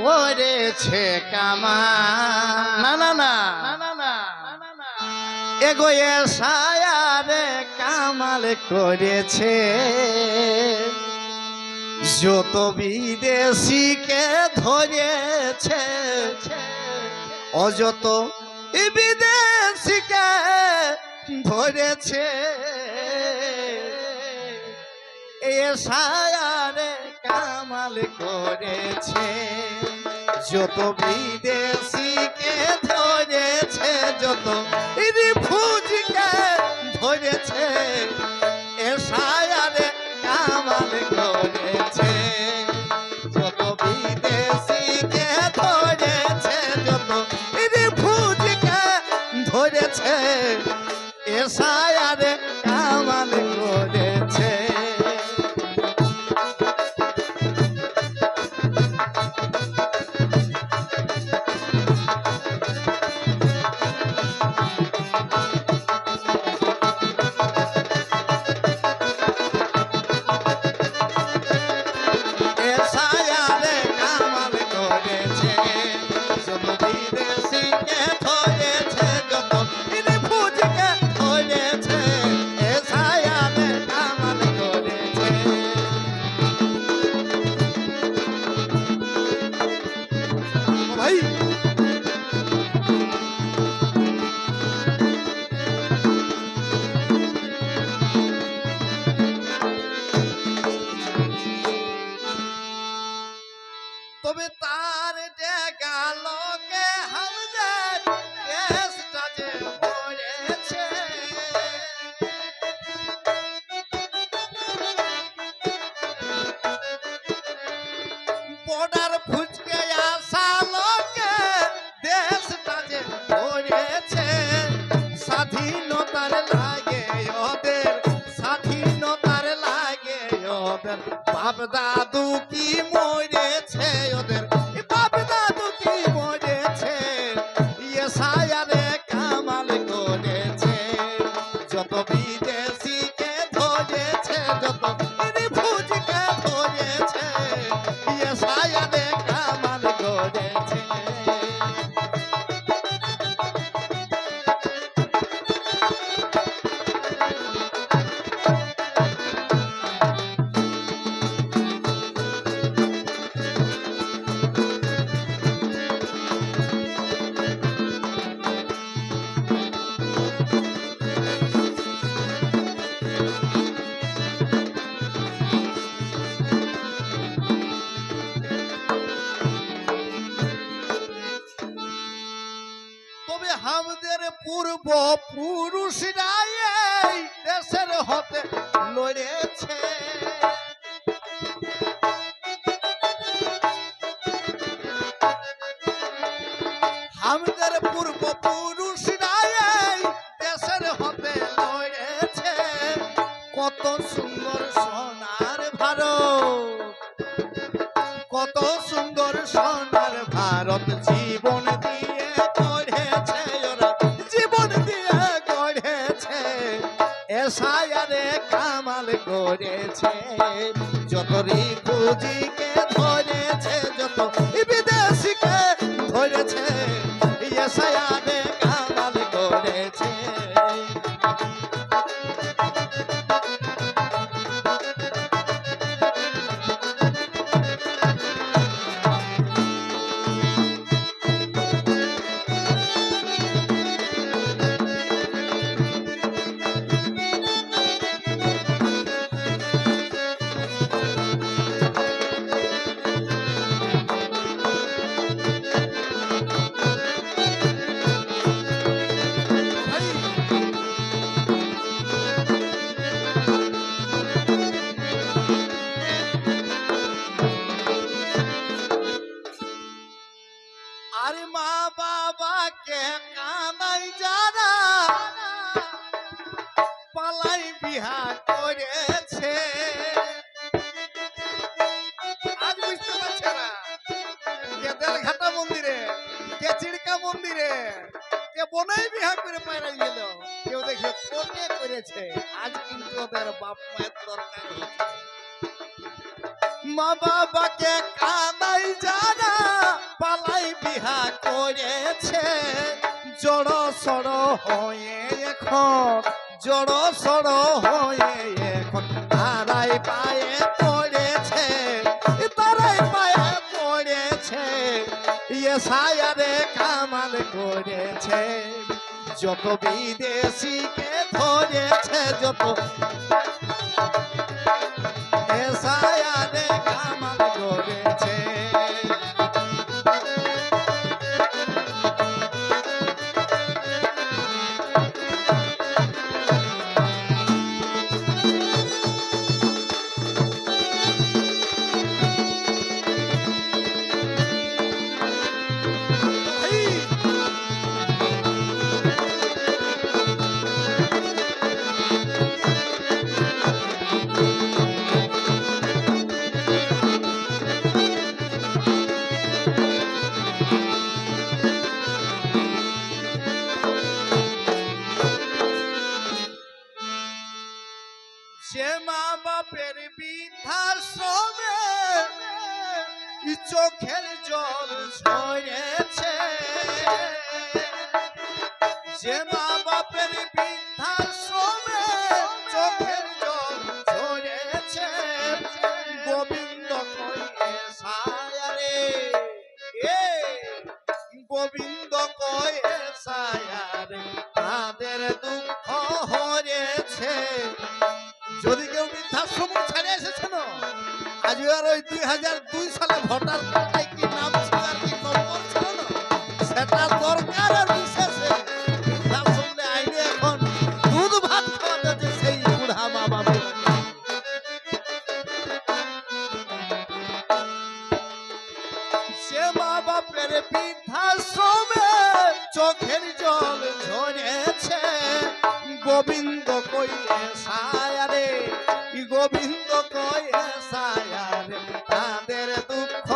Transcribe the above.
করেছে কামা না না না না না এগোয়ে সায়ারে কামাল করেছে যত বিদেশিকে ধরেছে অযত বিদেশিকে ধরেছে এ সায়ারে কামাল করেছে যত বিদেশিকে ধরেছে যত রিফিউজিকে ধরেছে এ সায়ারে কামাল করেছে যত বিদেশিকে ধরেছে যত রিফিউজিকে ধরেছে এ সায়ারে কামাল করেছে তবে তার ডেগালোকে হামদের দেশটা যে পড়েছে বর্ডার ফুচকে আসা লোকে দেশটা যে পড়েছে স্বাধীনতার লাগে ওদের স্বাধীনতার লাগে ওদের বাপ দাদু কি মরেছে ওদের বাপ দাদু কি মরেছে ইয়ে সায়ারে কামাল করেছে যত বিদেশিকে ধরেছে যত রিফিউজিকে ধরেছে ইয়ে সায়ারে কামাল করেছে আমাদের পূর্ব পুরুষরা এই দেশের হতে লড়েছে আমাদের পূর্ব পুরুষরা এই দেশের হতে লড়েছে কত সুন্দর সোনার ভারত কত সুন্দর সোনার ভারত জীবন দিয়ে গড়েছে ওরা জীবন দিয়ে গড়েছে এ সায়ারে কামাল করেছে যত রিফিউজিকে ধরেছে যত বিদেশিকে ধরেছে এ সায়ারে কামাল করেছে আরে মা বাবাকে কানাই যারা পালাই বিহা করেছে আজ বুঝতে পারছে না কে দেলঘাটা মন্দিরে কে চিড়কা মন্দিরে কে বনাই বিহা করে পায়রা গেল কেউ দেখে কোটে করেছে আজ কিন্তু ওদের বাপ মায়ের দরকার হচ্ছে মা বাবাকে কানাই যারা করেছে জড় সড় হয়ে এখন জড় সড় হয়ে এখন তারাই পায়ে পড়েছে তারাই পায়ে পড়েছে ইয়ে সায়ারে কামাল করেছে যত বিদেশিকে ধরেছে যত এ সায়ারে কামাল করেছে যে মা বাপের বৃদ্ধাশ্রমে চোখের জল ঝরেছে যে মা বাপের বৃদ্ধাশ্রমে চোখের জল ঝরেছে গোবিন্দ কয়ে সায়ারে এ গোবিন্দ কয়ে সায়ারে তাদের দুঃখ হরেছে যদি কেউ বৃদ্ধাশ্রম ছেড়ে এসেছে না আজ আর ওই 2002 সালে ভোটার কার্ডে কি নাম ছিল আর কি নম্বর ছিল না সেটা দরকার আর বিশেষে বৃদ্ধাশ্রমে আইনে এখন দুধ ভাত খাওয়াতে সেই বুড়া মা বাবা সে মা বাপের বৃদ্ধাশ্রমে চোখের জল ঝরেছে গোবিন্দ কইয়ে সায়ারে গোবিন্দ কয়ে সায়ারে তাদের দুঃখ